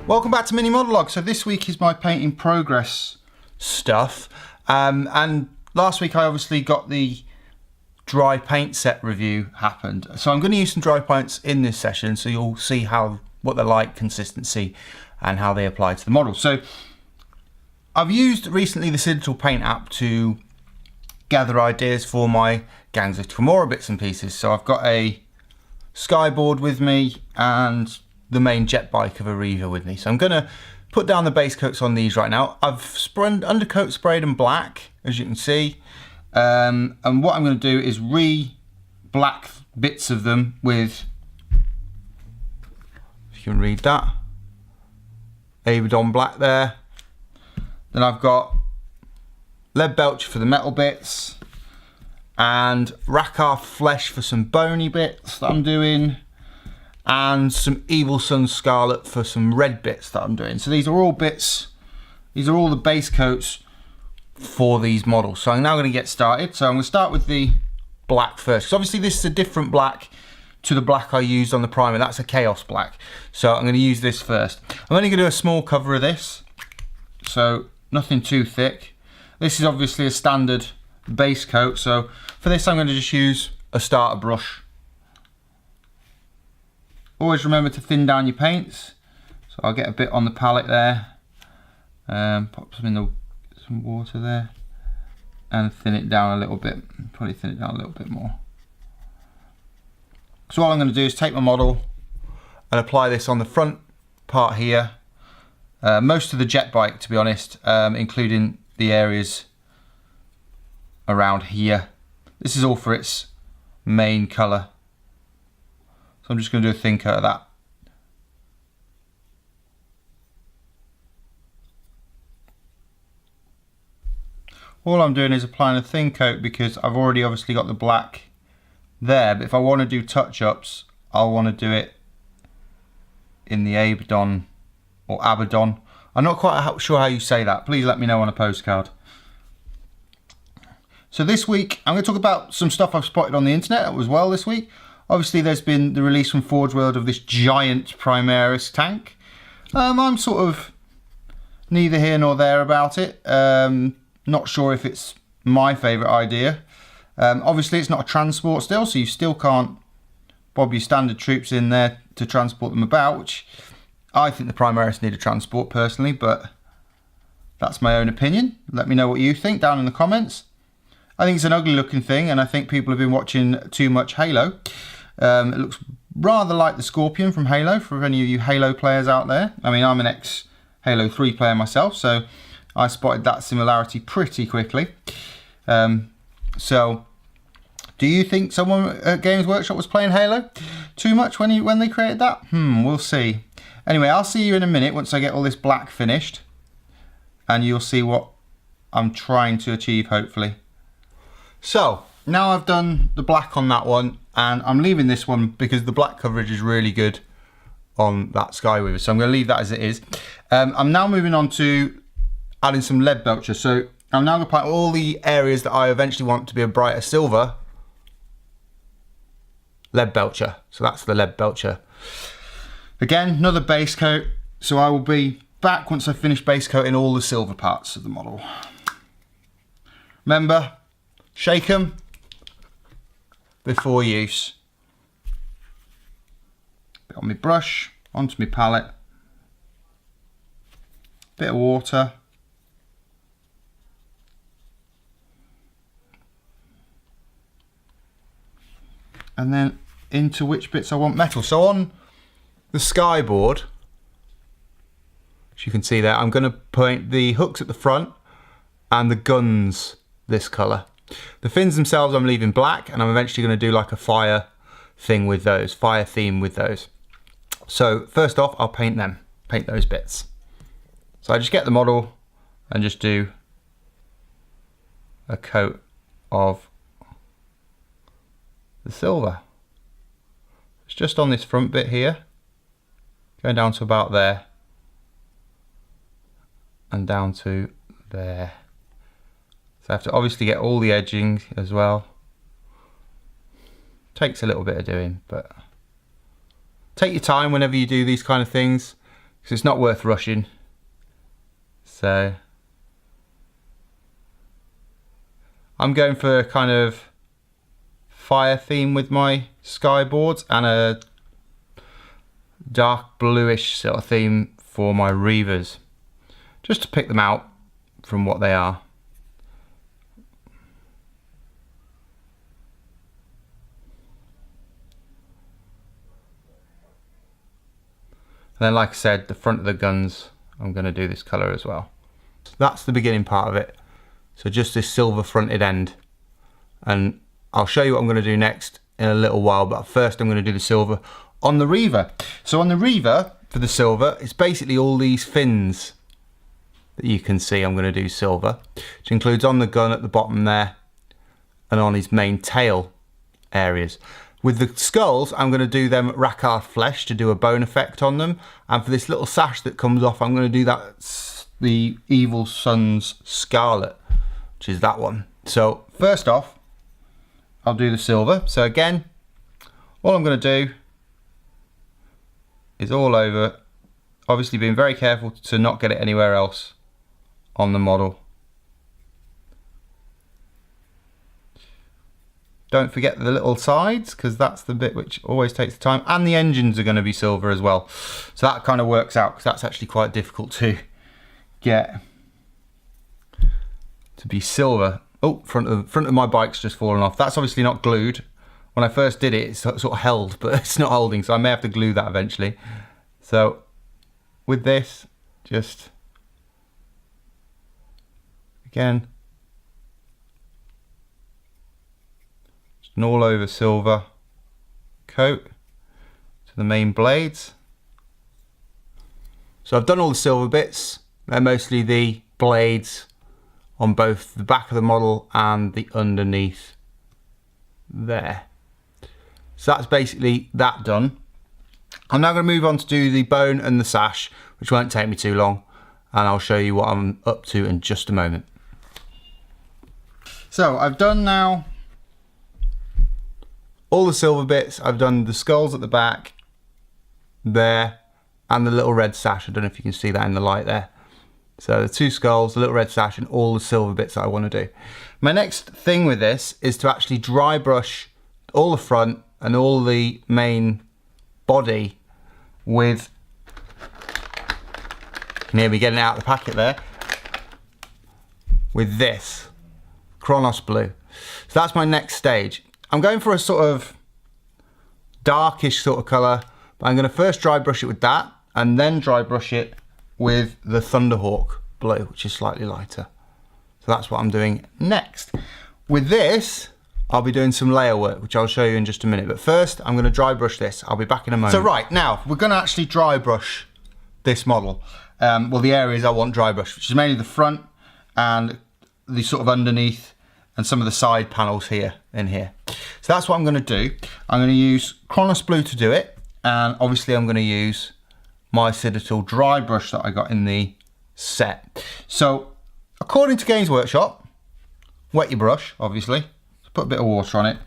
Welcome back to Mini-Modelog. So this week is my painting progress stuff. And last week I obviously got the dry paint set review happened. So I'm going to use some dry paints in this session so you'll see what they're like, consistency, and how they apply to the model. So I've used recently the Citadel paint app to gather ideas for my Gangs of commorragh bits and pieces. So I've got a skyboard with me and the main jet bike of a Reaver with me. So I'm going to put down the base coats on these right now. I've undercoat sprayed them black, as you can see. And what I'm going to do is re-black bits of them with, if you can read that, Abaddon black there. Then I've got lead belcher for the metal bits and Rakarth flesh for some bony bits that I'm doing, and some Evil Sun Scarlet for some red bits that I'm doing. So these are all bits, these are all the base coats for these models. So I'm now going to get started. So I'm going to start with the black first, because obviously this is a different black to the black I used on the primer. That's a Chaos black. So I'm going to use this first. I'm only going to do a small cover of this, so nothing too thick. This is obviously a standard base coat, so for this I'm going to just use a starter brush. Always remember to thin down your paints. So I'll get a bit on the palette there, pop some water there, and thin it down a little bit. Probably thin it down a little bit more. So all I'm going to do is take my model and apply this on the front part here. Most of the jet bike, to be honest, including the areas around here. This is all for its main colour. So I'm just going to do a thin coat of that. All I'm doing is applying a thin coat because I've already obviously got the black there, but if I want to do touch-ups, I'll want to do it in the Abaddon or Abaddon. I'm not quite sure how you say that. Please let me know on a postcard. So this week, I'm going to talk about some stuff I've spotted on the internet as well this week. Obviously, there's been the release from Forge World of this giant Primaris tank. I'm sort of neither here nor there about it. Not sure if it's my favourite idea. Obviously, it's not a transport still, so you still can't bob your standard troops in there to transport them about, which I think the Primaris need a transport personally, but that's my own opinion. Let me know what you think down in the comments. I think it's an ugly looking thing, and I think people have been watching too much Halo. It looks rather like the Scorpion from Halo, for any of you Halo players out there. I mean, I'm an ex-Halo 3 player myself, so I spotted that similarity pretty quickly. So, do you think someone at Games Workshop was playing Halo too much when they created that? We'll see. Anyway, I'll see you in a minute once I get all this black finished, and you'll see what I'm trying to achieve, hopefully. So, now I've done the black on that one, and I'm leaving this one because the black coverage is really good on that Skyweaver, so I'm going to leave that as it is. I'm now moving on to adding some lead belcher. So I'm now going to apply all the areas that I eventually want to be a brighter silver lead belcher. So that's the lead belcher. Again, another base coat. So I will be back once I finish base coating all the silver parts of the model. Remember, shake them before use. Bit on my brush, onto my palette. Bit of water. And then into which bits I want metal. So on the skyboard, as you can see there, I'm going to paint the hooks at the front and the guns this colour. The fins themselves I'm leaving black, and I'm eventually going to do like a fire thing with those, fire theme with those. So first off, I'll paint those bits. So I just get the model and just do a coat of the silver. It's just on this front bit here, going down to about there and down to there. So I have to obviously get all the edging as well. Takes a little bit of doing, but take your time whenever you do these kind of things, because it's not worth rushing. So I'm going for a kind of fire theme with my skyboards and a dark bluish sort of theme for my reavers, just to pick them out from what they are. And then, like I said, the front of the guns, I'm going to do this colour as well. So that's the beginning part of it. So just this silver fronted end. And I'll show you what I'm going to do next in a little while, but first I'm going to do the silver on the reaver. So on the reaver, for the silver, it's basically all these fins that you can see I'm going to do silver, which includes on the gun at the bottom there and on his main tail areas. With the skulls, I'm going to do them Rackard flesh to do a bone effect on them. And for this little sash that comes off, I'm going to do that, the Evil Sun's Scarlet, which is that one. So first off, I'll do the silver. So again, all I'm going to do is all over, obviously being very careful to not get it anywhere else on the model. Don't forget the little sides, because that's the bit which always takes the time. And the engines are going to be silver as well. So that kind of works out, because that's actually quite difficult to get to be silver. Oh, front of my bike's just fallen off. That's obviously not glued. When I first did it, it sort of held, but it's not holding, so I may have to glue that eventually. So with this, just again, an all over silver coat to the main blades. So I've done all the silver bits. They're mostly the blades on both the back of the model and the underneath there. So that's basically that done. I'm now going to move on to do the bone and the sash, which won't take me too long, and I'll show you what I'm up to in just a moment. So I've done now all the silver bits. I've done the skulls at the back there and the little red sash. I don't know if you can see that in the light there. So the two skulls, the little red sash, and all the silver bits that I want to do. My next thing with this is to actually dry brush all the front and all the main body with, you can hear me getting out of the packet there, with this Chronos blue. So that's my next stage. I'm going for a sort of darkish sort of colour, but I'm going to first dry brush it with that and then dry brush it with the Thunderhawk blue, which is slightly lighter. So that's what I'm doing next. With this, I'll be doing some layer work, which I'll show you in just a minute. But first, I'm going to dry brush this. I'll be back in a moment. So right, now, we're going to actually dry brush this model. Well, the areas I want dry brush, which is mainly the front and the sort of underneath and some of the side panels here in here. So that's what I'm going to do. I'm going to use Chronos blue to do it. And obviously I'm going to use my Citadel dry brush that I got in the set. So according to Games Workshop, wet your brush, obviously. So put a bit of water on it,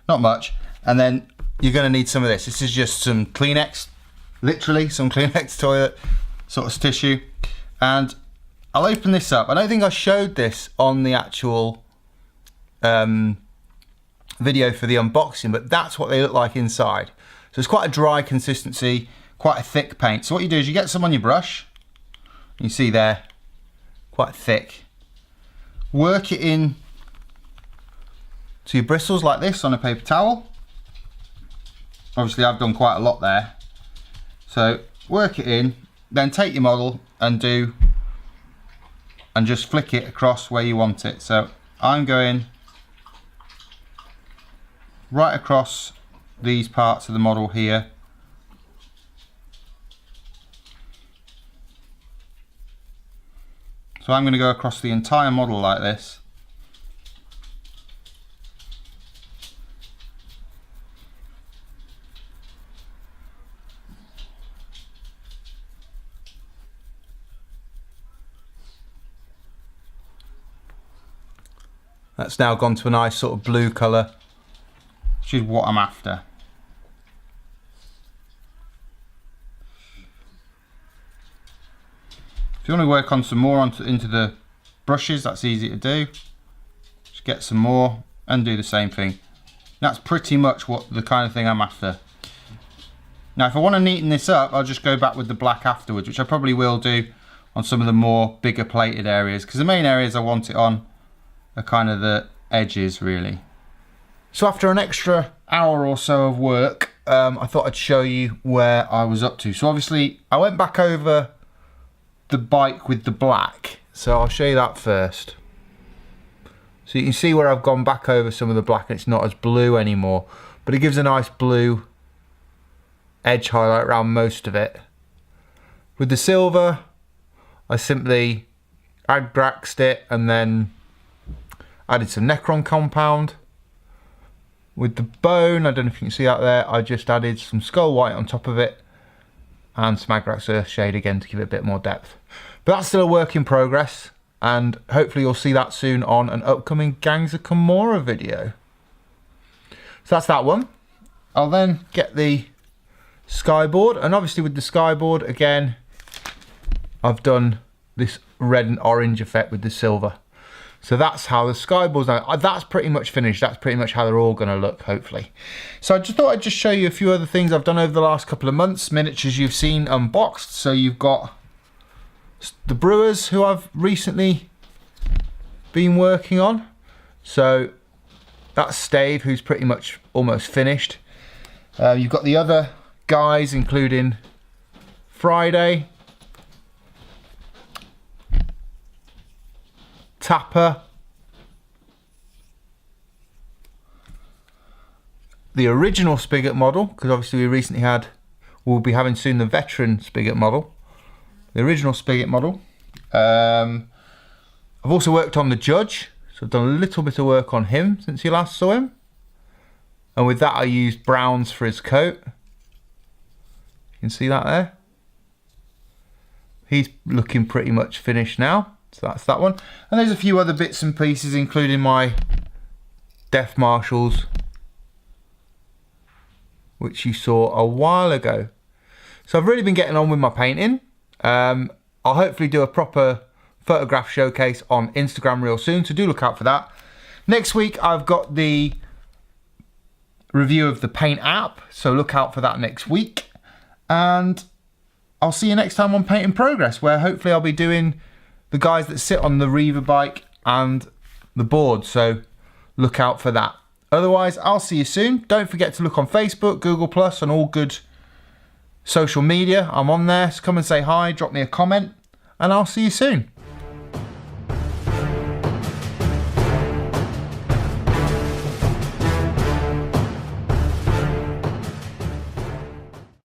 not much. And then you're going to need some of this. This is just some Kleenex, literally some Kleenex toilet sort of tissue. And I'll open this up. I don't think I showed this on the actual video for the unboxing, but that's what they look like inside. So it's quite a dry consistency, quite a thick paint. So what you do is you get some on your brush. You see there, quite thick. Work it in to your bristles like this on a paper towel. Obviously I've done quite a lot there. So work it in, then take your model and just flick it across where you want it. So I'm going right across these parts of the model here. So I'm going to go across the entire model like this. That's now gone to a nice sort of blue colour, which is what I'm after. If you want to work on some more into the brushes, that's easy to do. Just get some more and do the same thing. That's pretty much what the kind of thing I'm after. Now if I want to neaten this up, I'll just go back with the black afterwards, which I probably will do on some of the more bigger plated areas, because the main areas I want it on are kind of the edges really. So after an extra hour or so of work, I thought I'd show you where I was up to. So obviously I went back over the bike with the black, so I'll show you that first. So you can see where I've gone back over some of the black and it's not as blue anymore, but it gives a nice blue edge highlight around most of it. With the silver, I simply agraxed it and then added some Necron compound. With the bone, I don't know if you can see that there, I just added some skull white on top of it and some Agrax Earth shade again to give it a bit more depth. But that's still a work in progress, and hopefully you'll see that soon on an upcoming Gangs of Commorragh video. So that's that one. I'll then get the skyboard, and obviously with the skyboard again, I've done this red and orange effect with the silver. So that's how the skyboard's now. That's pretty much finished. That's pretty much how they're all going to look, hopefully. So I just thought I'd just show you a few other things I've done over the last couple of months, miniatures you've seen unboxed. So you've got the brewers who I've recently been working on. So that's Stave, who's pretty much almost finished. You've got the other guys, including Friday, Tapper, the original Spigot model, because obviously we recently had, we'll be having soon the veteran Spigot model, the original Spigot model. I've also worked on the Judge, so I've done a little bit of work on him since you last saw him, and with that I used browns for his coat. You can see that there. He's looking pretty much finished now. So that's that one. And there's a few other bits and pieces, including my Death Marshals, which you saw a while ago. So I've really been getting on with my painting. I'll hopefully do a proper photograph showcase on Instagram real soon, so do look out for that. Next week I've got the review of the Paint app, so look out for that next week. And I'll see you next time on Paint in Progress, where hopefully I'll be doing the guys that sit on the Reaver bike and the board, so look out for that. Otherwise, I'll see you soon. Don't forget to look on Facebook, Google+, and all good social media. I'm on there, so come and say hi, drop me a comment, and I'll see you soon.